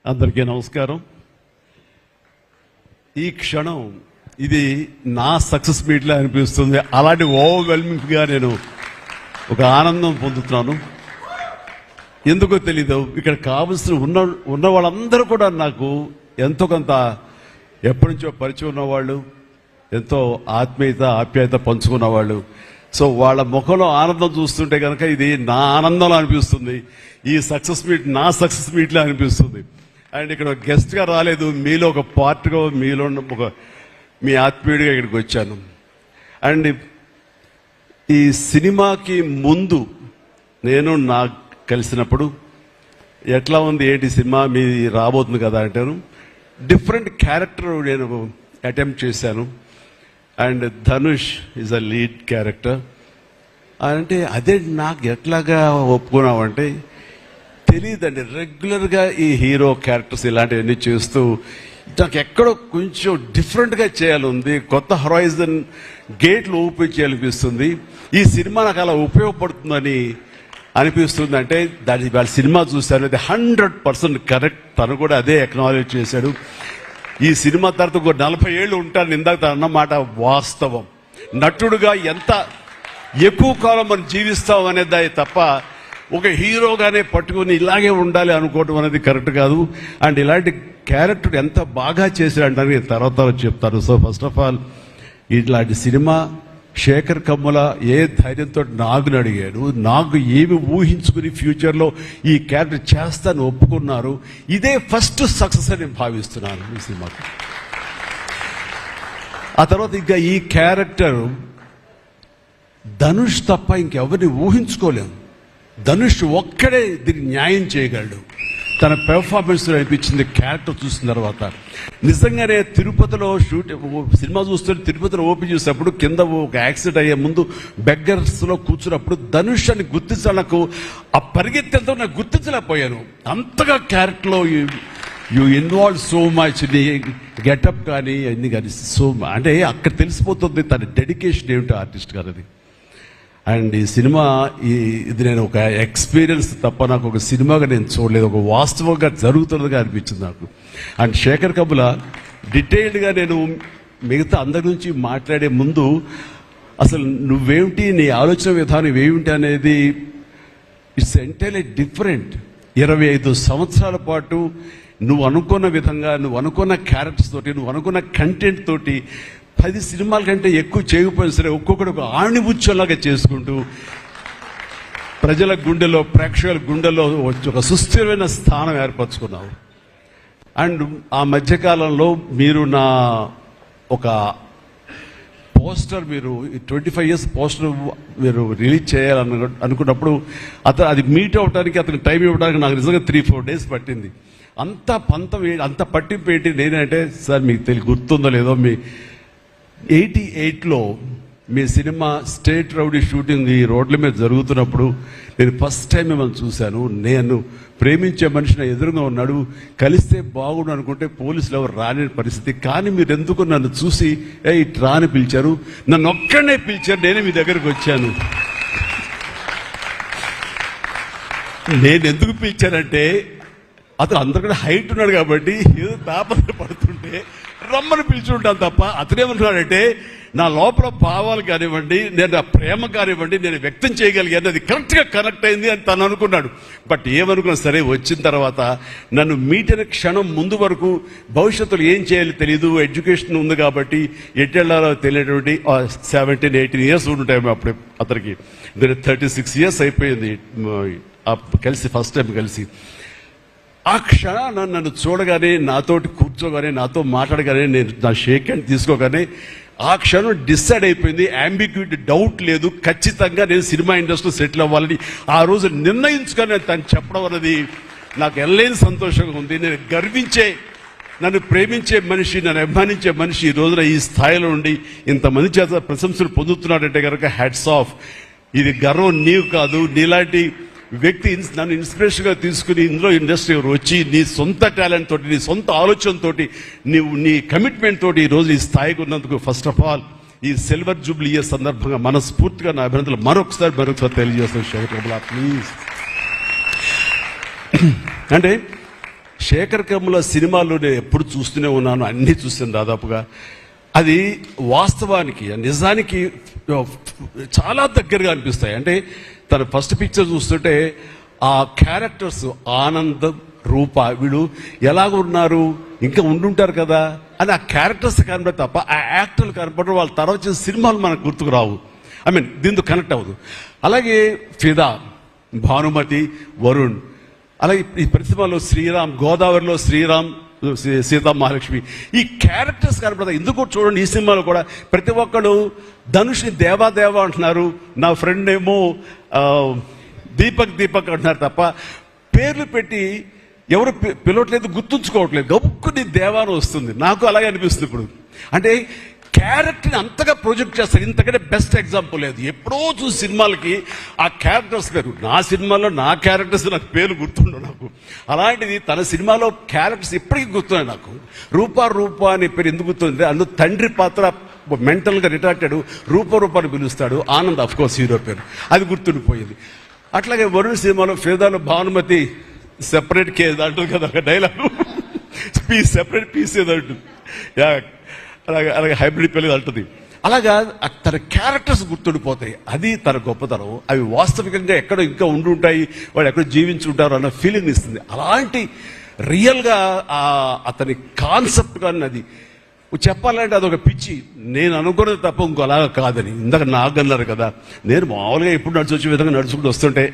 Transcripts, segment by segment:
అందరికీ నమస్కారం. ఈ క్షణం ఇది నా సక్సెస్ మీట్లా అనిపిస్తుంది. అలాంటి ఓవర్వెల్మింగ్గా నేను ఒక ఆనందం పొందుతున్నాను. ఎందుకో తెలీదు, ఇక్కడ కావలసిన ఉన్న వాళ్ళందరూ కూడా నాకు ఎంతో కొంత ఎప్పటి నుంచో పరిచయం ఉన్నవాళ్ళు, ఎంతో ఆప్యాయత పంచుకున్న వాళ్ళు. సో వాళ్ళ ముఖంలో ఆనందం చూస్తుంటే కనుక ఇది నా ఆనందంలో అనిపిస్తుంది. ఈ సక్సెస్ మీట్ నా సక్సెస్ మీట్లా అనిపిస్తుంది. అండ్ ఇక్కడ గెస్ట్గా రాలేదు, మీలో ఒక పార్ట్గా, మీలో ఒక మీ ఆత్మీయుడిగా ఇక్కడికి వచ్చాను. అండ్ ఈ సినిమాకి ముందు నేను నాకు కలిసినప్పుడు ఎట్లా ఉంది ఏంటి సినిమా మీ రాబోతుంది కదా అంటాను. డిఫరెంట్ క్యారెక్టర్ నేను అటెంప్ట్ చేశాను. And Dhanush is a lead character. అంటే అదే నాకు ఎట్లాగా ఒప్పుకున్నామంటే తెలియదండి. రెగ్యులర్గా ఈ హీరో క్యారెక్టర్స్ ఇలాంటివన్నీ చేస్తూ నాకు ఎక్కడో కొంచెం డిఫరెంట్గా చేయాలి, కొత్త హొరైజన్ గేట్లు ఓపెన్ చేయాలనిపిస్తుంది. ఈ సినిమా నాకు అలా ఉపయోగపడుతుందని అనిపిస్తుంది. అంటే దాని వాళ్ళ సినిమా చూశాను, అది 100% కరెక్ట్. తను కూడా అదే అక్నాలెడ్జ్ చేశాడు. ఈ సినిమా తర్వాత ఒక 40 ఏళ్ళు ఉంటాను ఇందాక అన్నమాట వాస్తవం. నటుడుగా ఎంత ఎక్కువ కాలం మనం జీవిస్తాం అనేది తప్ప ఒక హీరోగానే పట్టుకుని ఇలాగే ఉండాలి అనుకోవడం అనేది కరెక్ట్ కాదు. అండ్ ఇలాంటి క్యారెక్టర్ ఎంత బాగా చేశాడంటే నేను తర్వాత చెప్తాను. సో ఫస్ట్ ఆఫ్ ఆల్ ఇట్లాంటి సినిమా శేఖర్ కమ్ముల ఏ ధైర్యంతో నాగుని అడిగాడు, నాకు ఏమి ఊహించుకుని ఫ్యూచర్లో ఈ క్యారెక్టర్ చేస్తాను ఒప్పుకున్నారు. ఇదే ఫస్ట్ సక్సెస్ అని నేను భావిస్తున్నాను ఈ సినిమాకి. ఆ తర్వాత ఇంకా ఈ క్యారెక్టర్ ధనుష్ తప్ప ఇంకెవరిని ఊహించుకోలేము. ధనుష్ ఒక్కడే దీన్ని న్యాయం చేయగలడు. తన పెర్ఫార్మెన్స్ అనిపించింది క్యారెక్టర్ చూసిన తర్వాత. నిజంగానే తిరుపతిలో సినిమా చూస్తుంటే తిరుపతిలో ఓపెన్ చేసినప్పుడు కింద ఒక యాక్సిడెంట్ అయ్యే ముందు బెగ్గర్స్లో కూర్చున్నప్పుడు ధనుష్ అని గుర్తించడానికి ఆ పరిగెత్తడంతో నాకు గుర్తించలేకపోయాను. అంతగా క్యారెక్టర్లో you involve so much. Getup కానీ అన్ని కానీ సో అంటే అక్కడ తెలిసిపోతుంది తన డెడికేషన్ ఏమిటో ఆర్టిస్ట్ గారు అది. అండ్ ఈ సినిమా ఇది నేను ఒక ఎక్స్పీరియన్స్ తప్ప నాకు ఒక సినిమాగా నేను చూడలేదు, ఒక వాస్తవంగా జరుగుతున్నదిగా అనిపించింది నాకు. అండ్ శేఖర్ కమ్ముల డీటెయిల్డ్గా నేను మిగతా అందరి నుంచి మాట్లాడే ముందు అసలు నువ్వేమిటి, నీ ఆలోచన విధానం ఏమిటి అనేది ఇట్స్ ఎంటైర్లీ డిఫరెంట్. 25 సంవత్సరాల పాటు నువ్వు అనుకున్న విధంగా, నువ్వు అనుకున్న క్యారెక్టర్స్ తోటి, నువ్వు అనుకున్న కంటెంట్ తోటి 10 సినిమాల కంటే ఎక్కువ చేయకపోయినా సరే ఒక్కొక్కటి ఒక ఆణిముత్యంలాగా చేసుకుంటూ ప్రజల గుండెలో, ప్రేక్షకుల గుండెలో ఒక సుస్థిరమైన స్థానం ఏర్పరచుకున్నావు. అండ్ ఆ మధ్యకాలంలో మీరు నా ఒక పోస్టర్, మీరు 25 years పోస్టర్ మీరు రిలీజ్ చేయాలని అనుకున్నప్పుడు అది మీట్ అవడానికి, అతనికి టైం ఇవ్వడానికి నాకు నిజంగా 3-4 days పట్టింది. అంత పట్టింపు ఏంటి నేనంటే, సార్ మీకు గుర్తుందో లేదో, మీ 88లో మీ సినిమా స్టేట్ రౌడీ షూటింగ్ ఈ రోడ్ల మీద జరుగుతున్నప్పుడు నేను ఫస్ట్ టైం మిమ్మల్ని చూశాను. నేను ప్రేమించే మనిషి నా ఎదురుగా ఉన్నాడు, కలిస్తే బాగుండు అనుకుంటే పోలీసులు ఎవరు రాని పరిస్థితి. కానీ మీరు ఎందుకు నన్ను చూసి ఇట్లా అని పిలిచారు, నన్ను ఒక్కడనే పిలిచారు, నేనే మీ దగ్గరకు వచ్చాను. నేను ఎందుకు పిలిచానంటే అతను అందరికన్నా హైట్ ఉన్నాడు కాబట్టి ఏదో తాపత్ర పడుతుంటే రమ్మని పిలుచుంటాను తప్ప అతనేమంటున్నాడంటే నా లోపల భావాలు కానివ్వండి, నేను నా ప్రేమ కానివ్వండి నేను వ్యక్తం చేయగలిగాను, అది కరెక్ట్గా కనెక్ట్ అయింది అని తను అనుకున్నాడు. బట్ ఏమనుకున్నా సరే వచ్చిన తర్వాత నన్ను మీట్ అయిన క్షణం ముందు వరకు భవిష్యత్తులో ఏం చేయాలో తెలియదు, ఎడ్యుకేషన్ ఉంది కాబట్టి ఎట్టెళ్ళాలో తెలియటువంటి 17-18 years ఉంటాయి అప్పుడు అతనికి. 36 years అయిపోయింది కలిసి, ఫస్ట్ టైం కలిసి. ఆ క్షణాన నన్ను చూడగానే, నాతోటి కూర్చోగానే, నాతో మాట్లాడగానే, నేను నా షేక్ హ్యాండ్ తీసుకోగానే ఆ క్షణం డిసైడ్ అయిపోయింది. అంబిగ్యూటీ, డౌట్ లేదు, ఖచ్చితంగా నేను సినిమా ఇండస్ట్రీలో సెటిల్ అవ్వాలని ఆ రోజు నిర్ణయించుకొని తను చెప్పడం అనేది నాకు ఎల్లేని సంతోషంగా ఉంది. నేను గర్వించే, నన్ను ప్రేమించే మనిషి, నన్ను అభిమానించే మనిషి ఈ రోజున ఈ స్థాయిలో ఉండి ఇంతమంది చేత ప్రశంసలు పొందుతున్నాడంటే కనుక హ్యాట్స్ ఆఫ్. ఇది గర్వం నీవు కాదు, నీలాంటి వ్యక్తి నన్ను ఇన్స్పిరేషన్గా తీసుకుని ఇందులో ఇండస్ట్రీ వచ్చి నీ సొంత టాలెంట్ తోటి, నీ సొంత ఆలోచనతోటి, నీ కమిట్మెంట్ తోటి ఈరోజు ఈ స్థాయికి ఉన్నందుకు ఫస్ట్ ఆఫ్ ఆల్ ఈ సిల్వర్ జూబ్లీ ఇయర్ సందర్భంగా మనస్ఫూర్తిగా నా అభినందనలు మరొకసారి తెలియజేస్తాను. శేఖర్ కమ్ముల ప్లీజ్. అంటే శేఖర్ కమ్ముల సినిమాలు నేను ఎప్పుడు చూస్తూనే ఉన్నాను, అన్నీ చూస్తాను దాదాపుగా. అది వాస్తవానికి నిజానికి చాలా దగ్గరగా అనిపిస్తాయి. అంటే తన ఫస్ట్ పిక్చర్ చూస్తుంటే ఆ క్యారెక్టర్స్ ఆనందం, రూప వీళ్ళు ఎలాగ ఉన్నారు, ఇంకా ఉండుంటారు కదా అని ఆ క్యారెక్టర్స్ కనబడే తప్ప ఆ యాక్టర్లు కనపడరు. వాళ్ళ తర్వాత వచ్చిన సినిమాలు మనకు గుర్తుకు రావు. ఐ మీన్ దీంతో కనెక్ట్ అవ్వదు. అలాగే ఫిదా, భానుమతి, వరుణ్, అలాగే ఈ ప్రతిమలో శ్రీరామ్, గోదావరిలో శ్రీరామ్, సీతా మహాలక్ష్మి, ఈ క్యారెక్టర్స్ కనపడతాయి. ఎందుకు చూడండి, ఈ సినిమాలో కూడా ప్రతి ఒక్కళ్ళు ధనుష్ని దేవా అంటున్నారు, నా ఫ్రెండ్ ఏమో దీపక్ అంటున్నారు తప్ప పేర్లు పెట్టి ఎవరు పిలవట్లేదు, గుర్తుంచుకోవట్లేదు. గబుక్కుని దేవాను వస్తుంది. నాకు అలాగే అనిపిస్తుంది ఇప్పుడు. అంటే క్యారెక్టర్ని అంతగా ప్రొజెక్ట్ చేస్తారు. ఇంతకంటే బెస్ట్ ఎగ్జాంపుల్ లేదు. ఎప్పుడో చూసి సినిమాలకి ఆ క్యారెక్టర్స్ పేరు, నా సినిమాలో నా క్యారెక్టర్స్ నాకు పేరు గుర్తుండవు నాకు. అలాంటిది తన సినిమాలో క్యారెక్టర్స్ ఇప్పటికీ గుర్తున్నాయి నాకు. రూప అనే పేరు ఎందుకు గుర్తుంది? అందులో తండ్రి పాత్ర మెంటల్గా రిటార్టెడ్, రూపాన్ని పిలుస్తాడు. ఆనంద్ అఫ్ కోర్స్ హీరో పేరు, అది గుర్తుండిపోయింది. అట్లాగే వరుణ్ సినిమాలో ఫిదాలో భానుమతి సెపరేట్ కేజ్ అంటుంది కదా, ఒక డైలాగ్, సెపరేట్ పీస్ ఏదో అంటుంది. అలాగే హైబ్రిడ్ పెళ్ళి అంటుంది. అలాగా తన క్యారెక్టర్స్ గుర్తుండిపోతాయి. అది తన గొప్పతనం. అవి వాస్తవికంగా ఎక్కడో ఇంకా ఉండుంటాయి, వాళ్ళు ఎక్కడో జీవించుంటారు అన్న ఫీలింగ్ ఇస్తుంది. అలాంటి రియల్గా అతని కాన్సెప్ట్ కానీ అది చెప్పాలంటే అదొక పిచ్చి. నేను అనుకున్నది తప్ప ఇంకో అలాగా కాదని. ఇందాక నాకు అన్నారు కదా, నేను మామూలుగా ఎప్పుడు నడిచి వచ్చే విధంగా నడుచుకుంటూ వస్తుంటే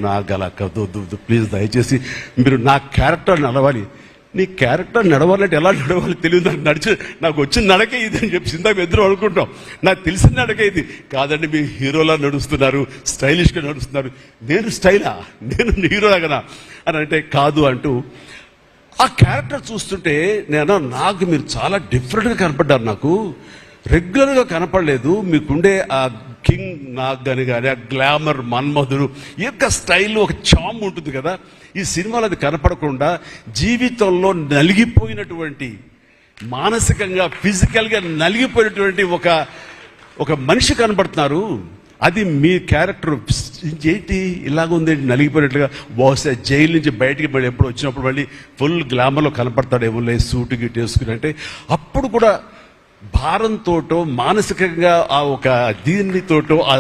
నాకు అలా వద్దు ప్లీజ్, దయచేసి మీరు నా క్యారెక్టర్ నడవాలి. నీ క్యారెక్టర్ నడవాలంటే ఎలా నడవాలి తెలియదు నాకు. నాకు వచ్చిన నడకే ఇది అని చెప్పి ఇందాక ఎదురు అనుకుంటాం. నాకు తెలిసిన నడకే ఇది కాదండి. మీ హీరోలా నడుస్తున్నారు, స్టైలిష్గా నడుస్తున్నారు. నేను స్టైలా, నేను హీరోలాగనా అని అంటే కాదు అంటూ ఆ క్యారెక్టర్ చూస్తుంటే నాకు మీరు చాలా డిఫరెంట్గా కనపడ్డారు. నాకు రెగ్యులర్గా కనపడలేదు. మీకుండే ఆ కింగ్ నాగ్ అని కానీ ఆ గ్లామర్ మన్మధుడు ఈ యొక్క స్టైల్లో ఒక చామ్ ఉంటుంది కదా, ఈ సినిమాలో అది కనపడకుండా జీవితంలో నలిగిపోయినటువంటి, మానసికంగా ఫిజికల్గా నలిగిపోయినటువంటి ఒక మనిషి కనపడుతున్నారు. అది మీ క్యారెక్టర్. ఏంటి ఇలాగుంది నలిగిపోయినట్లుగా? బహుశా జైలు నుంచి బయటికి మళ్ళీ ఎప్పుడు వచ్చినప్పుడు మళ్ళీ ఫుల్ గ్లామర్లో కనపడతాడేమో సూటు గిట్ వేసుకుని. అంటే అప్పుడు కూడా భారంతోటో మానసికంగా ఆ ఒక దీనితోటో ఆ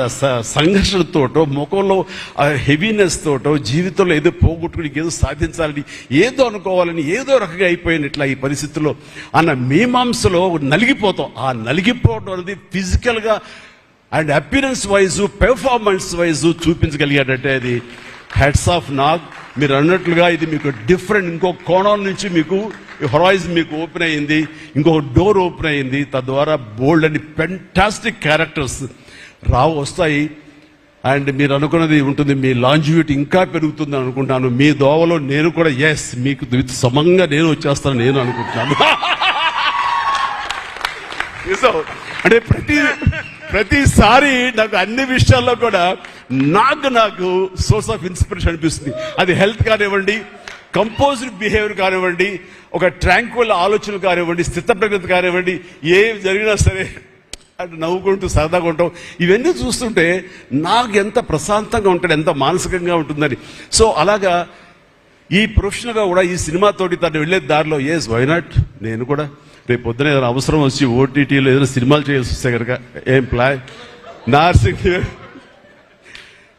సంఘర్షణతోటో ముఖంలో ఆ హెవీనెస్ తోటో జీవితంలో ఏదో పోగొట్టుకుని ఏదో సాధించాలని ఏదో అనుకోవాలని ఏదో రకంగా అయిపోయినట్లా ఈ పరిస్థితుల్లో అన్న మీమాంసలో నలిగిపోతాం. ఆ నలిగిపోవడం అనేది ఫిజికల్గా and appearance wise performance wise చూపించగలిగాడంటే అది హెడ్స్ ఆఫ్ నాగ్. మీరు అన్నట్లుగా ఇది మీకు డిఫరెంట్, ఇంకో కోణం నుంచి మీకు హొరైజన్ మీకు ఓపెన్ అయ్యింది, ఇంకొక డోర్ ఓపెన్ అయ్యింది. తద్వారా బోల్డ్ అని ఫెంటాస్టిక్ క్యారెక్టర్స్ వస్తాయి. అండ్ మీరు అనుకున్నది ఉంటుంది, మీ లాంజివిటీ ఇంకా పెరుగుతుంది అనుకుంటాను. మీ దోవలో నేను కూడా మీకు సమంగా నేను వచ్చేస్తాను నేను అనుకుంటున్నాను. అంటే ప్రతిసారి నాకు అన్ని విషయాల్లో కూడా నాకు సోర్స్ ఆఫ్ ఇన్స్పిరేషన్ అనిపిస్తుంది. అది హెల్త్ కానివ్వండి, కంపోజ్డ్ బిహేవియర్ కానివ్వండి, ఒక ట్రాంక్విల్ ఆలోచనలు కానివ్వండి, స్థితప్రజ్ఞత కానివ్వండి, ఏం జరిగినా సరే అంటే నవ్వుకుంటూ సరదాగా ఉంటాం. ఇవన్నీ చూస్తుంటే నాకు ఎంత ప్రశాంతంగా ఉంటాడు, ఎంత మానసికంగా ఉంటుందని. సో అలాగా ఈ ప్రొఫెషనల్గా కూడా ఈ సినిమాతోటి తను వెళ్ళే దారిలో వై నాట్ నేను కూడా రేపు పొద్దున ఏదైనా అవసరం వచ్చి ఓటీటీలో ఏదైనా సినిమాలు చేయాల్సి వస్తే కనుక ఏం ప్లాన్ నార్సింగ్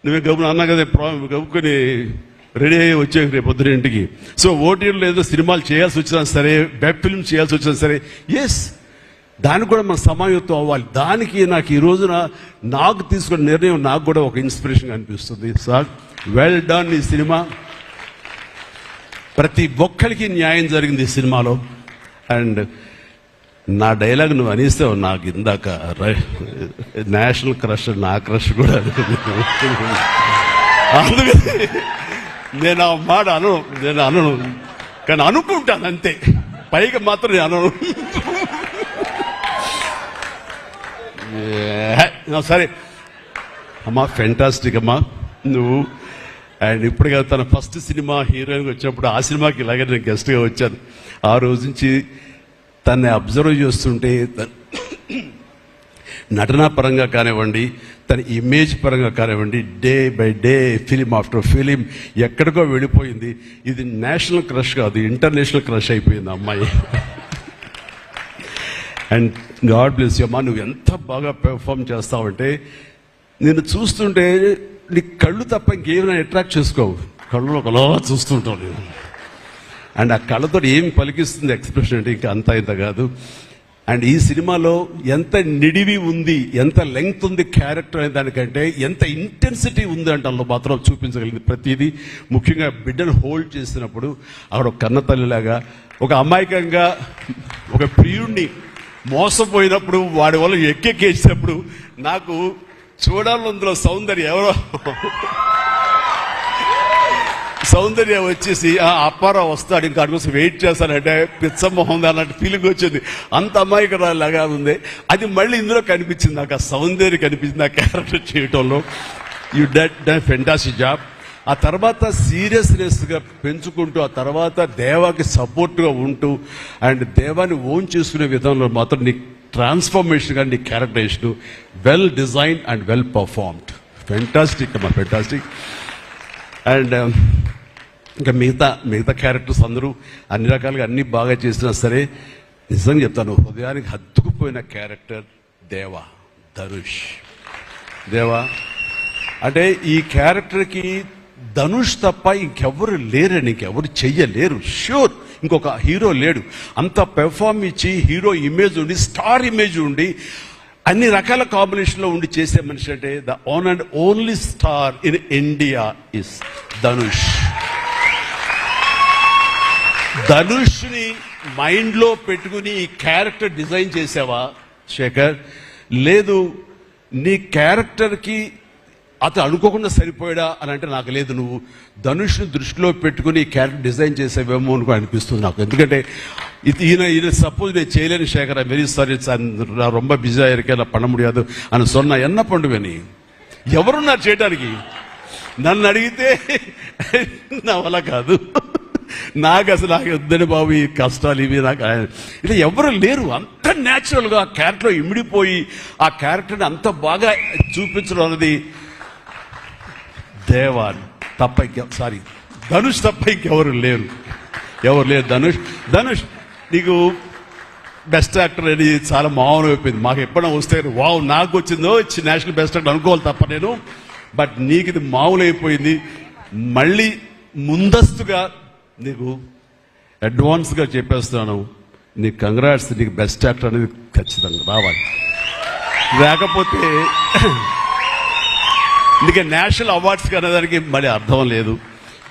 నువ్వే గబుని అన్నా కదా, గబుకొని రెడీ అయ్యి వచ్చే రేపు పొద్దున ఇంటికి. సో ఓటీటీలో ఏదో సినిమాలు చేయాల్సి వచ్చినా సరే, వెబ్ ఫిల్మ్ చేయాల్సి వచ్చినా సరే, దానికి కూడా మన సమాయత్తం అవ్వాలి. దానికి నాకు ఈ రోజున నాకు తీసుకున్న నిర్ణయం నాకు కూడా ఒక ఇన్స్పిరేషన్ అనిపిస్తుంది. Sir well done. ఈ సినిమా ప్రతి ఒక్కరికి న్యాయం జరిగింది ఈ సినిమాలో. అండ్ నా డైలాగ్ నువ్వు అనిస్తావు నాకు ఇందాక నేషనల్ క్రష్, నా క్రష్ కూడా అందుకని నేను ఆ మాట అనను కానీ అనుకుంటాను అంతే, పైకి మాత్రం నేను అనను. సరే అమ్మా, ఫెంటాస్టిక్ అమ్మా నువ్వు. అండ్ ఇప్పుడుగా తన ఫస్ట్ సినిమా హీరోయిన్గా వచ్చినప్పుడు ఆ సినిమాకి ఇలాగే నేను గెస్ట్గా వచ్చాను. ఆ రోజు నుంచి తన్ని అబ్జర్వ్ చేస్తుంటే నటనా పరంగా కానివ్వండి, తన ఇమేజ్ పరంగా కానివ్వండి, day by day film after film ఎక్కడికో వెళ్ళిపోయింది. ఇది నేషనల్ క్రష్ కాదు, ఇంటర్నేషనల్ క్రష్ అయిపోయింది అమ్మాయి. అండ్ గాడ్ బ్లెస్ యూ అమ్మా, నువ్వు ఎంత బాగా పెర్ఫామ్ చేస్తావంటే నేను చూస్తుంటే నీ కళ్ళు తప్ప ఇంకేమైనా అట్రాక్ట్ చేసుకోవు, కళ్ళు ఒకలా చూస్తుంటావు నేను. అండ్ ఆ కళ్ళతో ఏం పలికిస్తుంది ఎక్స్ప్రెషన్ అంటే ఇంకా అంత ఇంత కాదు. అండ్ ఈ సినిమాలో ఎంత నిడివి ఉంది, ఎంత లెంగ్త్ ఉంది క్యారెక్టర్ అనే దానికంటే ఎంత ఇంటెన్సిటీ ఉంది అంటే అందులో మాత్రం చూపించగలిగింది ప్రతిదీ. ముఖ్యంగా బిడ్డను హోల్డ్ చేసినప్పుడు ఆవిడ ఒక కన్న తల్లిలాగా, ఒక అమాయకంగా ఒక ప్రియుణ్ణి మోసపోయినప్పుడు వాడి వల్ల ఎక్కెక్కేసినప్పుడు నాకు చూడాలి అందులో సౌందర్య వచ్చేసి అప్పారావు వస్తాడు ఇంకా అటు కోసం వెయిట్ చేస్తానంటే పిచ్చమోహం అన్నట్టు ఫీలింగ్ వచ్చింది. అంత అమాయకురాలాగా ఉంది. అది మళ్ళీ ఇందులో కనిపించింది, నాకు ఆ సౌందర్యం కనిపించింది ఆ క్యారెక్టర్ చేయటంలో. You done fantastic job. ఆ తర్వాత సీరియస్నెస్గా పెంచుకుంటూ, ఆ తర్వాత దేవాకి సపోర్ట్గా ఉంటూ అండ్ దేవాన్ని ఓన్ చేసుకునే విధంలో మాత్రం నీ ట్రాన్స్ఫర్మేషన్ కానీ నీ characterisation well design and well performed. Fantastic అమ్మా, ఫెంటాస్టిక్. అండ్ ఇంకా మిగతా క్యారెక్టర్స్ అందరూ అన్ని రకాలుగా అన్ని బాగా చేసినా సరే నిజంగా చెప్తాను, హృదయానికి హత్తుకుపోయిన క్యారెక్టర్ ధనుష్. అంటే ఈ క్యారెక్టర్కి ధనుష్ తప్ప ఇంకెవరు లేరని, ఇంకెవరు చెయ్యలేరు. ష్యూర్ ఇంకొక హీరో లేడు. అంత పెర్ఫార్మ్ ఇచ్చి హీరో ఇమేజ్ ఉండి, స్టార్ ఇమేజ్ ఉండి, అన్ని రకాల కాంబినేషన్లో ఉండి చేసే మనిషి అంటే the one and only star in India is Dhanush. ధనుష్ని మైండ్లో పెట్టుకుని ఈ క్యారెక్టర్ డిజైన్ చేసావా శేఖర్? లేదు, నీ క్యారెక్టర్కి అతను అనుకోకుండా సరిపోయాడా అని అంటే నాకు లేదు. నువ్వు ధనుష్ని దృష్టిలో పెట్టుకుని క్యారెక్టర్ డిజైన్ చేసేవేమో అనుకో అనిపిస్తుంది నాకు. ఎందుకంటే ఈయన సపోజ్ నేను చేయలేని శేఖర్, వెరీ సారీ நான் ரொம்ப பிஸியா இருக்கேன், நான் பண்ண முடியாது అని சொன்னா என்ன பண்ணுவேని? ఎవరున్నారు చేయడానికి? నన్ను అడిగితే నా వల్ల కాదు, నాకు వద్దని బాబు ఈ కష్టాలు ఇవి నాకు ఇట్లా ఎవరు లేరు. అంత న్యాచురల్గా ఆ క్యారెక్టర్లో ఇమిడిపోయి ఆ క్యారెక్టర్ని అంత బాగా చూపించడం అన్నది ధనుష్ తప్ప ఇంకెవరు లేరు. ధనుష్ నీకు బెస్ట్ యాక్టర్ అని చాలా మామూలు అయిపోయింది. మాకు ఎప్పుడైనా వస్తే వావ్ నాకు వచ్చిందో నేషనల్ బెస్ట్ యాక్టర్ అనుకోవాలి తప్ప నేను. బట్ నీకు ఇది మామూలు అయిపోయింది. మళ్ళీ ముందస్తుగా నీకు అడ్వాన్స్గా చెప్పేస్తున్నాను, నీకు కంగ్రాట్స్. నీకు బెస్ట్ యాక్టర్ అనేది ఖచ్చితంగా రావాలి. లేకపోతే నీకు నేషనల్ అవార్డ్స్ అనేదానికి మళ్ళీ అర్థం లేదు.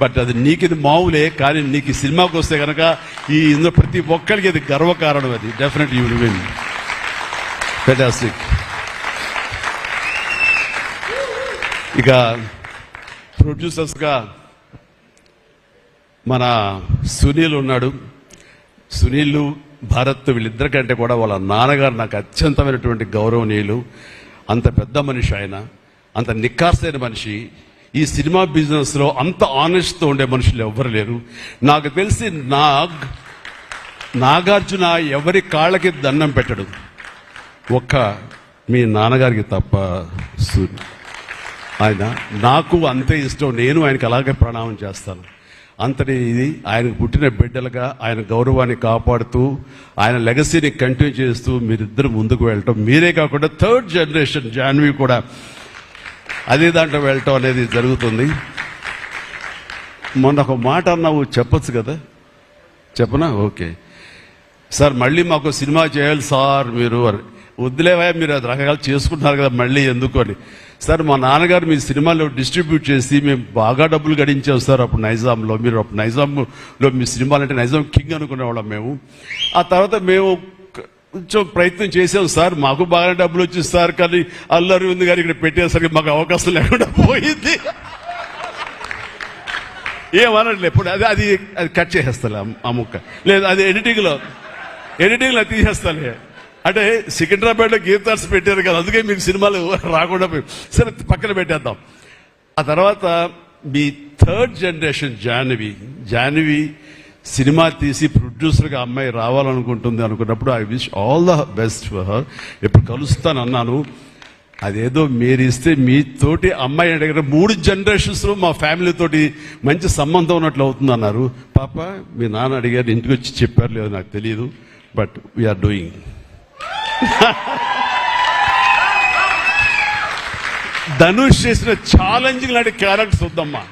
బట్ అది నీకు ఇది మామూలే, కానీ నీకు ఈ సినిమాకి వస్తే కనుక ఇందులో ప్రతి ఒక్కరికి ఇది గర్వకారణం. అది definite you will win. Fantastic. ఇక ప్రొడ్యూసర్స్గా మన సునీల్ ఉన్నాడు. సునీల్ భారత్ వీళ్ళిద్దరికంటే కూడా వాళ్ళ నాన్నగారు నాకు అత్యంతమైనటువంటి గౌరవనీయులు. అంత పెద్ద మనిషి ఆయన, అంత నిక్కార్సైన మనిషి. ఈ సినిమా బిజినెస్లో అంత ఆనెస్ట్తో ఉండే మనుషులు ఎవ్వరు లేరు. నాకు తెలిసి నాగార్జున ఎవరి కాళ్ళకి దండం పెట్టడు, ఒక్క మీ నాన్నగారికి తప్ప. ఆయన నాకు అంతే ఇష్టం, నేను ఆయనకి అలాగే ప్రణామం చేస్తాను. అంతటి ఇది ఆయనకు పుట్టిన బిడ్డలుగా ఆయన గౌరవాన్ని కాపాడుతూ ఆయన లెగసీని కంటిన్యూ చేస్తూ మీరిద్దరు ముందుకు వెళ్ళటం, మీరే కాకుండా థర్డ్ జనరేషన్ జాన్వి కూడా అదే దాంట్లో వెళ్ళటం అనేది జరుగుతుంది. మొన్న ఒక మాట అన్నావు, చెప్పచ్చు కదా? చెప్పనా? ఓకే సార్, మళ్ళీ మాకు సినిమా చేయాలి సార్. మీరు వద్దులేవా, మీరు అది రకరకాలు చేసుకుంటున్నారు కదా మళ్ళీ ఎందుకు అని. సార్ మా నాన్నగారు మీ సినిమాలో డిస్ట్రిబ్యూట్ చేసి మేము బాగా డబ్బులు గడించాం సార్ అప్పుడు నైజాంలో. మీరు అప్పుడు నైజాంలో మీ సినిమాలు అంటే నైజాం కింగ్ అనుకునేవాళ్ళం మేము. ఆ తర్వాత మేము కొంచెం ప్రయత్నం చేసాం సార్, మాకు బాగా డబ్బులు వచ్చింది సార్, కానీ అల్లు అరవింద్ గారు ఇక్కడ పెట్టేసరికి మాకు అవకాశం లేకుండా పోయింది. ఏమనట్లే ఇప్పుడు అది కట్ చేసేస్తా ఆ ముక్క. లేదు అది ఎడిటింగ్లో తీసేస్తాలే. అంటే సికింద్రాబాద్లో గీతార్స్ పెట్టారు కదా, అందుకే మీకు సినిమాలు రాకుండా పోయి సరే పక్కన పెట్టేద్దాం. ఆ తర్వాత మీ థర్డ్ జనరేషన్ జాహ్నవి సినిమా తీసి ప్రొడ్యూసర్గా అమ్మాయి రావాలనుకుంటుంది అనుకున్నప్పుడు I wish all the best for her. ఎప్పుడు కలుస్తానన్నాను. అదేదో మీరు ఇస్తే మీతోటి అమ్మాయి అడిగిన 3 generations మా ఫ్యామిలీ తోటి మంచి సంబంధం ఉన్నట్లు అవుతుంది అన్నారు. పాప మీ నాన్న అడిగారు, ఇంటికి వచ్చి చెప్పారు లేదు నాకు తెలియదు, బట్ వీఆర్ డూయింగ్. ధనుష్ చేసిన ఛాలెంజింగ్ లాంటి క్యారెక్టర్స్ వద్దమ్మా.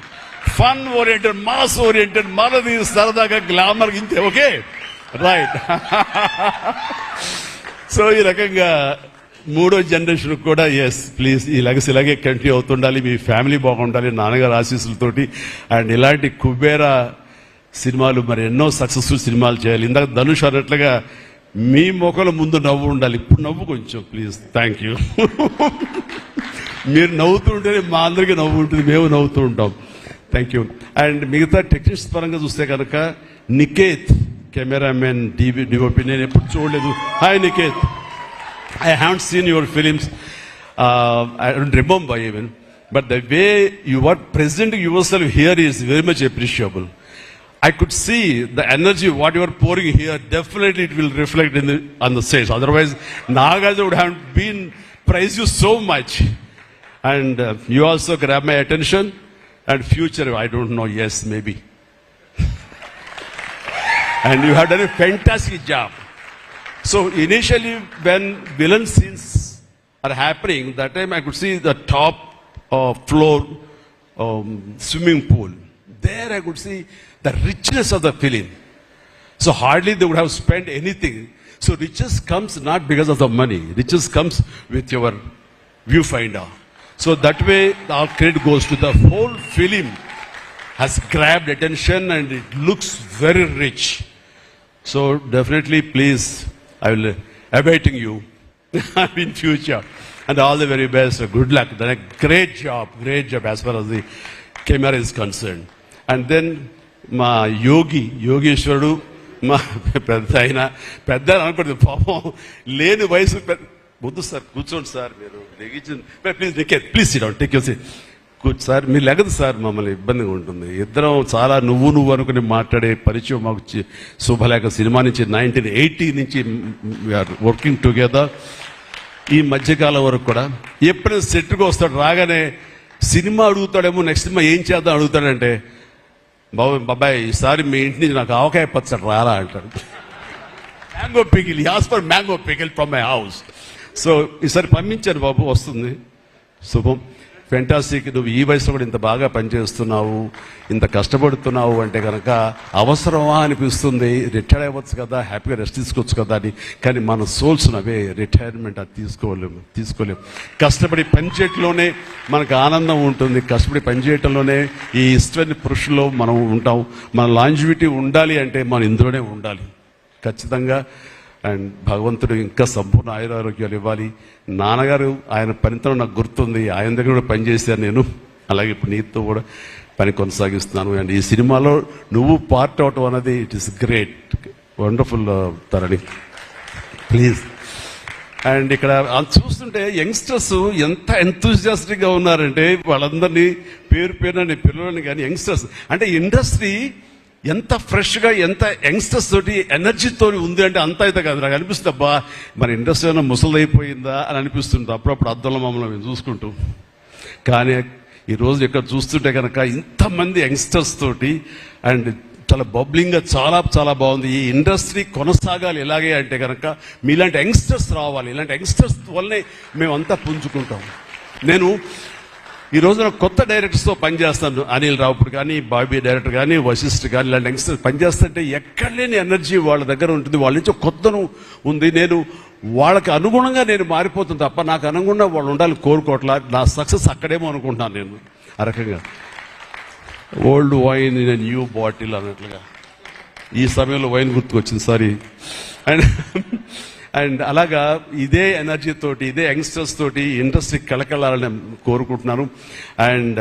ఫన్ ఓరియంటెడ్, మాస్ ఓరియంటెడ్, మనది సరదాగా గ్లామర్ ఇంతే. Okay right. సో ఈ రకంగా 3వ జనరేషన్ కూడా ఎస్ ప్లీజ్ ఈ లెగసీ ఇలాగే కంటిన్యూ అవుతుండాలి. మీ ఫ్యామిలీ బాగుండాలి నాన్నగారు ఆశీస్సులతోటి. అండ్ ఇలాంటి కుబేరా సినిమాలు మరి ఎన్నో సక్సెస్ఫుల్ సినిమాలు చేయాలి. ఇందాక ధనుష్ అన్నట్లుగా మీ మొక్కల ముందు నవ్వు ఉండాలి. ఇప్పుడు నవ్వు కొంచెం ప్లీజ్. Thank you. మీరు నవ్వుతూ ఉంటేనే మా అందరికీ నవ్వు ఉంటుంది, మేము నవ్వుతూ ఉంటాం. Thank you. అండ్ మిగతా టెక్నిక్స్ పరంగా చూస్తే కనుక నికేత్ కెమెరామెన్ డిఓపి నేను ఎప్పుడు చూడలేదు. Hi Niket, I haven't seen your films. I don't remember even. But the way you are presenting yourself here is very much appreciable. I could see the energy, what you are pouring here, definitely it will reflect on the stage. Otherwise, Nagarjuna would have been praised you so much. And you also grab my attention. And future, I don't know, yes, maybe. And you have done a fantastic job. So initially when villain scenes are happening, that time I could see the top floor swimming pool. There I could see the richness of the film. So hardly they would have spent anything. So riches comes not because of the money. Riches comes with your viewfinder. So that way our credit goes to the whole film has grabbed attention and it looks very rich. So definitely please, I will awaiting you in future, and all the very best. Good luck. Done a great job as far as the camera is concerned. And then మా యోగేశ్వరుడు మా పెద్ద అనుకోండి పాపం లేని వయసు వద్దు sir కూర్చోండి sir మీరు please sit down take your seat కూర్చో సార్ మీరు లెగదు సార్ మమ్మల్ని ఇబ్బందిగా ఉంటుంది. ఇద్దరం చాలా నువ్వు అనుకుని మాట్లాడే పరిచయం మాకు శుభలేఖ సినిమా నుంచి 1980 నుంచి వీఆర్ వర్కింగ్ టుగెదర్. ఈ మధ్యకాలం వరకు కూడా ఎప్పుడైనా సెట్కి వస్తాడు రాగానే సినిమా అడుగుతాడేమో, నెక్స్ట్ సినిమా ఏం చేద్దాం అడుగుతాడంటే బాబాయ్ ఈసారి మీ ఇంటి నుంచి నాకు ఆవకాయ పచ్చడి రారా అంటాడు. Mango pickle, as for mango pickle from my house. So ఈసారి పంపించాను బాబు, వస్తుంది. శుభం. ఫెంటాస్టిక్. నువ్వు ఈ వయసులో కూడా ఇంత బాగా పనిచేస్తున్నావు, ఇంత కష్టపడుతున్నావు అంటే కనుక అవసరమా అనిపిస్తుంది. రిటైర్ అవ్వచ్చు కదా, హ్యాపీగా రెస్ట్ తీసుకోవచ్చు కదా అని. కానీ మన సోల్స్ అవే రిటైర్మెంట్ అది తీసుకోలేము. కష్టపడి పనిచేయటంలోనే మనకు ఆనందం ఉంటుంది. కష్టపడి పనిచేయటంలోనే ఈ ఇష్టమైన పురుషుల్లో మనం ఉంటాం. మన లాంజివిటీ ఉండాలి అంటే మనం ఇందులోనే ఉండాలి ఖచ్చితంగా. అండ్ భగవంతుడు ఇంకా సంపూర్ణ ఆయురారోగ్యాలు ఇవ్వాలి. నాన్నగారు ఆయన పనితో నాకు గుర్తుంది, ఆయన దగ్గర కూడా పనిచేశాను నేను. అలాగే ఇప్పుడు నీతో కూడా పని కొనసాగిస్తున్నాను. అండ్ ఈ సినిమాలో నువ్వు పార్ట్ అవటం అన్నది it is great, wonderful Tarani please. And ఇక్కడ చూస్తుంటే యంగ్స్టర్స్ ఎంత ఎంతూజియాస్టిక్గా ఉన్నారంటే వాళ్ళందరినీ పేరు పిల్లలని కానీ యంగ్స్టర్స్ అంటే ఇండస్ట్రీ ఎంత ఫ్రెష్గా ఎంత యంగ్స్టర్స్ తోటి ఎనర్జీతో ఉంది అంటే అంత అయితే కాదు. నాకు అనిపిస్తుంది అబ్బా మన ఇండస్ట్రీ ఏమైనా ముసలిదైపోయిందా అని అనిపిస్తుంది అప్పుడప్పుడు అద్దంలో మమ్మల్ని మేము చూసుకుంటూ. కానీ ఈరోజు ఇక్కడ చూస్తుంటే కనుక ఇంతమంది యంగ్స్టర్స్ తోటి అండ్ చాలా బబ్లింగ్గా చాలా బాగుంది. ఈ ఇండస్ట్రీ కొనసాగాలి ఎలాగే అంటే కనుక మీలాంటి యంగ్స్టర్స్ రావాలి. ఇలాంటి యంగ్స్టర్స్ వల్లనే మేమంతా పుంజుకుంటాం. నేను ఈ రోజున కొత్త డైరెక్టర్స్తో పనిచేస్తాను. అనిల్ రావుపూడి కానీ, బాబీ డైరెక్టర్ కానీ, వశిష్ఠ్ కానీ, ఇలాంటి యంగ్స్టర్స్ పనిచేస్తుంటే ఎక్కడ లేని ఎనర్జీ వాళ్ళ దగ్గర ఉంటుంది. వాళ్ళ నుంచి కొత్తను ఉంది. నేను వాళ్ళకి అనుగుణంగా నేను మారిపోతుంది తప్ప నాకు అనుగుణంగా వాళ్ళు ఉండాలి కోరుకోవట్లా. నా సక్సెస్ అక్కడేమో అనుకుంటున్నాను నేను. ఆ రకంగా old wine in new bottle అన్నట్లుగా ఈ సమయంలో వైన్ గుర్తుకొచ్చింది, సారీ. అండ్ అలాగా ఇదే ఎనర్జీ తోటి ఇదే యంగ్స్టర్స్ తోటి ఇండస్ట్రీ కళకళాలని కోరుకుంటున్నాను. And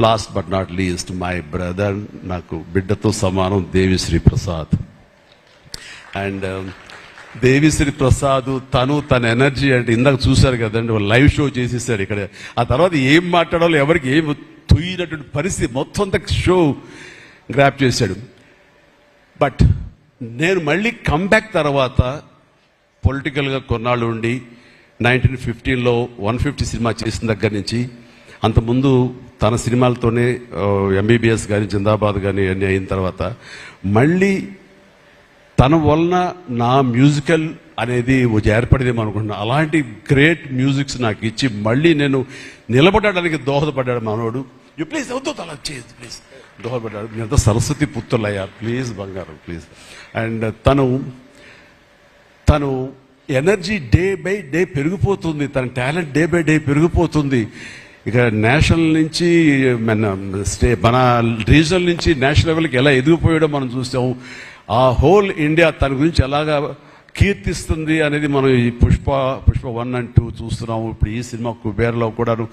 last but not least my brother, నాకు బిడ్డతో సమానం, దేవిశ్రీ ప్రసాద్. అండ్ దేవిశ్రీ ప్రసాద్ తన ఎనర్జీ అంటే ఇందాక చూశారు కదండి, లైవ్ షో చేసేసాడు ఇక్కడ. ఆ తర్వాత ఏం మాట్లాడాలో ఎవరికి ఏం తొయ్యినటువంటి పరిస్థితి మొత్తం అంతా షో గ్రాప్ చేశాడు. బట్ నేను మళ్ళీ కంబ్యాక్ తర్వాత పొలిటికల్గా కొన్నాళ్ళు ఉండి 1915లో 150 సినిమా చేసిన దగ్గర నుంచి అంతకుముందు తన సినిమాలతోనే ఎంబీబీఎస్ కానీ జిందాబాద్ కానీ అన్నీ అయిన తర్వాత మళ్ళీ తన వలన నా మ్యూజికల్ అనేది ఏర్పడేదేమో అనుకుంటున్నాను. అలాంటి గ్రేట్ మ్యూజిక్స్ నాకు ఇచ్చి మళ్ళీ నేను నిలబడడానికి దోహదపడ్డాడు మనోడు. యూ ప్లీజ్ అవుతుంది అలా చేయదు ప్లీజ్ దోహదపడ్డాడు. మీ అంతా సరస్వతి పుత్రులయ్యా ప్లీజ్ బంగారం ప్లీజ్. అండ్ తను ఎనర్జీ డే బై డే పెరిగిపోతుంది, తన టాలెంట్ డే బై డే పెరిగిపోతుంది. ఇక నేషనల్ నుంచి మన రీజనల్ నుంచి నేషనల్ లెవెల్కి ఎలా ఎదిగిపోయాడో మనం చూసాం. ఆ హోల్ ఇండియా తన గురించి ఎలాగా కీర్తిస్తుంది అనేది మనం ఈ పుష్ప 1 and 2 చూస్తున్నాము. ఇప్పుడు ఈ సినిమా కుబేర్లో కూడాను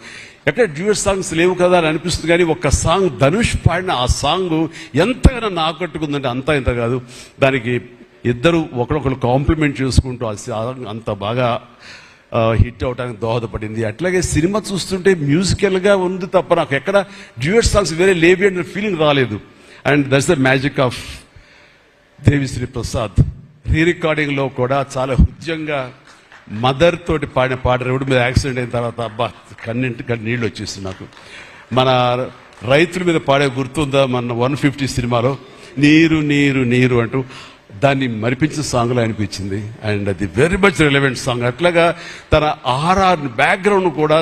ఎక్కడ డ్యూయట్ సాంగ్స్ లేవు కదా అని అనిపిస్తుంది, కానీ ఒక్క సాంగ్ ధనుష్ పాడిన ఆ సాంగ్ ఎంతగానో ఆకట్టుకుందంటే అంతా ఇంత కాదు. దానికి ఇద్దరు ఒకరొకరు కాంప్లిమెంట్ చేసుకుంటూ ఆ సాంగ్ అంత బాగా హిట్ అవడానికి దోహదపడింది. అట్లాగే సినిమా చూస్తుంటే మ్యూజికల్గా ఉంది తప్ప నాకు ఎక్కడ డ్యూయట్ సాంగ్స్ వేరే లేవి అనే ఫీలింగ్ రాలేదు. And that's the magic of Devi Sri Prasad. రీ రికార్డింగ్లో కూడా చాలా హృదయంగా మదర్ తోటి పాడిన పాట రోడ్డు మీద యాక్సిడెంట్ అయిన తర్వాత అబ్బా కన్నింటికి నీళ్ళు వచ్చేస్తుంది నాకు. మన రైతుల మీద పాడే గుర్తుందా మన 150 సినిమాలో నీరు నీరు నీరు అంటూ దాన్ని మరిపించిన సాంగ్లో అనిపించింది. అండ్ అది వెరీ మచ్ రిలవెంట్ సాంగ్. అట్లాగా తన ఆర్ఆర్ బ్యాక్గ్రౌండ్ కూడా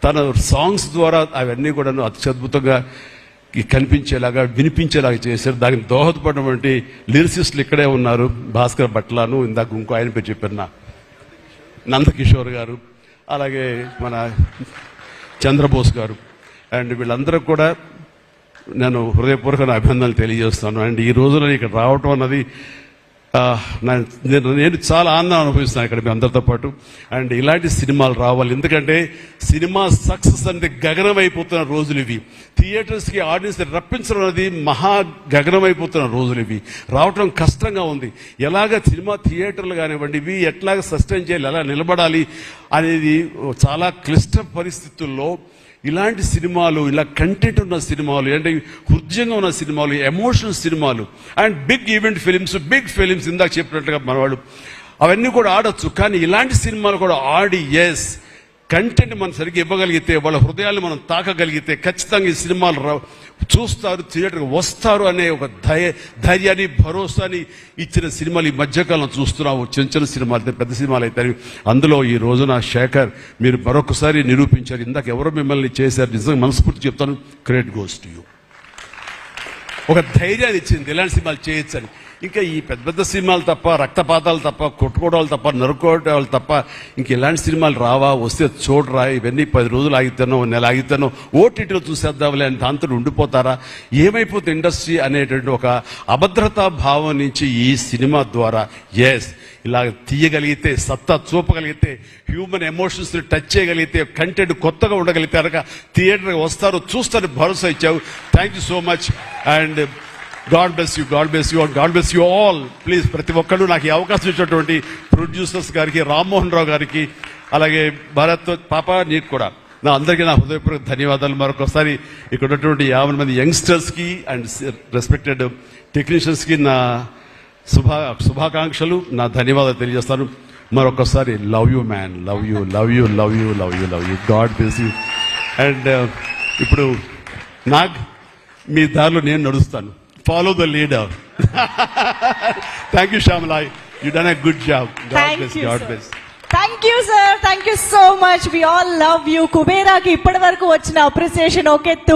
తన సాంగ్స్ ద్వారా అవన్నీ కూడా అత్యద్భుతంగా కనిపించేలాగా వినిపించేలాగా చేశారు. దానికి దోహదపడినటువంటి లిరిసిస్టులు ఇక్కడే ఉన్నారు. భాస్కర్ భట్లాను, ఇందాక ఇంకో ఆయన పేరు చెప్పారు నందకిషోర్ గారు, అలాగే మన చంద్రబోస్ గారు. అండ్ వీళ్ళందరూ కూడా నేను హృదయపూర్వక అభినందనలు తెలియజేస్తాను. అండ్ ఈ రోజున ఇక్కడ రావటం అన్నది నేను చాలా ఆనందం అనుభవిస్తున్నాను ఇక్కడ మీ అందరితో పాటు. అండ్ ఇలాంటి సినిమాలు రావాలి, ఎందుకంటే సినిమా సక్సెస్ అంటే గగనం అయిపోతున్న రోజులు ఇవి. థియేటర్స్కి ఆడియన్స్ రప్పించడం అనేది మహా గగనం అయిపోతున్న రోజులు ఇవి. రావటం కష్టంగా ఉంది. ఎలాగ సినిమా థియేటర్లు కానివ్వండి ఇవి ఎట్లాగ సస్టైన్ చేయాలి, ఎలా నిలబడాలి అనేది చాలా క్లిష్ట పరిస్థితుల్లో ఇలాంటి సినిమాలు, ఇలా కంటెంట్ ఉన్న సినిమాలు, అంటే హృదయంగా ఉన్న సినిమాలు, ఎమోషనల్ సినిమాలు అండ్ బిగ్ ఈవెంట్ ఫిలిమ్స్ ఇందాక చెప్పినట్లుగా మనవాళ్ళు అవన్నీ కూడా ఆడొచ్చు. కానీ ఇలాంటి సినిమాలు కూడా ఆడి కంటెంట్ మనం సరిగ్గా ఇవ్వగలిగితే, వాళ్ళ హృదయాన్ని మనం తాకగలిగితే ఖచ్చితంగా ఈ సినిమాలు చూస్తారు, థియేటర్కి వస్తారు అనే ఒక ధైర్యాన్ని భరోసాని ఇచ్చిన సినిమాలు ఈ మధ్యకాలం చూస్తున్నాము. చిన్న సినిమాలు అయితే పెద్ద సినిమాలు అయితే అందులో ఈ రోజున శేఖర్ మీరు మరొకసారి నిరూపించారు. ఇందాక ఎవరో మిమ్మల్ని చేశారు, నిజంగా మనస్ఫూర్తి చెప్తాను, క్రెడిట్ గోస్ టు యూ. ఒక ధైర్యాన్ని ఇచ్చింది ఇలాంటి సినిమాలు చేయొచ్చని. ఇంకా ఈ పెద్ద పెద్ద సినిమాలు తప్ప, రక్తపాతాలు తప్ప, కొట్టుకోవడాలు తప్ప, నరుకోవడాలు తప్ప ఇంక ఇలాంటి సినిమాలు రావా, వస్తే చూడరా, ఇవన్నీ 10 రోజులు ఆగితేనో నెల ఆగితేనో ఓటీటీలో చూసేద్దాంలే అని దాంతో ఉండిపోతారా, ఏమైపోతే ఇండస్ట్రీ అనేటువంటి ఒక అభద్రతా భావం నుంచి ఈ సినిమా ద్వారా ఇలా తీయగలిగితే, సత్తా చూపగలిగితే, హ్యూమన్ ఎమోషన్స్ని టచ్ చేయగలిగితే, కంటెంట్ కొత్తగా ఉండగలిగితే కనుక థియేటర్కి వస్తారు, చూస్తారు భరోసా ఇచ్చావు. Thank you so much. And God bless you, God bless you, and God bless you all. Please ప్రతి ఒక్కళ్ళు నాకు ఈ అవకాశం ఇచ్చినటువంటి ప్రొడ్యూసర్స్ గారికి, రామ్మోహన్ రావు గారికి, అలాగే భారత్ పాప నీకు కూడా అందరికీ నా హృదయపూర్వక ధన్యవాదాలు. మరొకసారి ఇక్కడ ఉన్నటువంటి 50 మంది యంగ్స్టర్స్కి అండ్ రెస్పెక్టెడ్ టెక్నీషియన్స్కి నా శుభాకాంక్షలు, నా ధన్యవాదాలు తెలియజేస్తాను. మరొకసారి love you man, love you love you love you love you love you. God bless you. And ఇప్పుడు మీ దారిలో నేను నడుస్తాను. Follow the leader. Thank you, Shyamala. You done a good job. God bless. God bless. Thank you, sir. Thank you so much. We all love you. Kubera ki ippadi varaku vachina appreciation okay.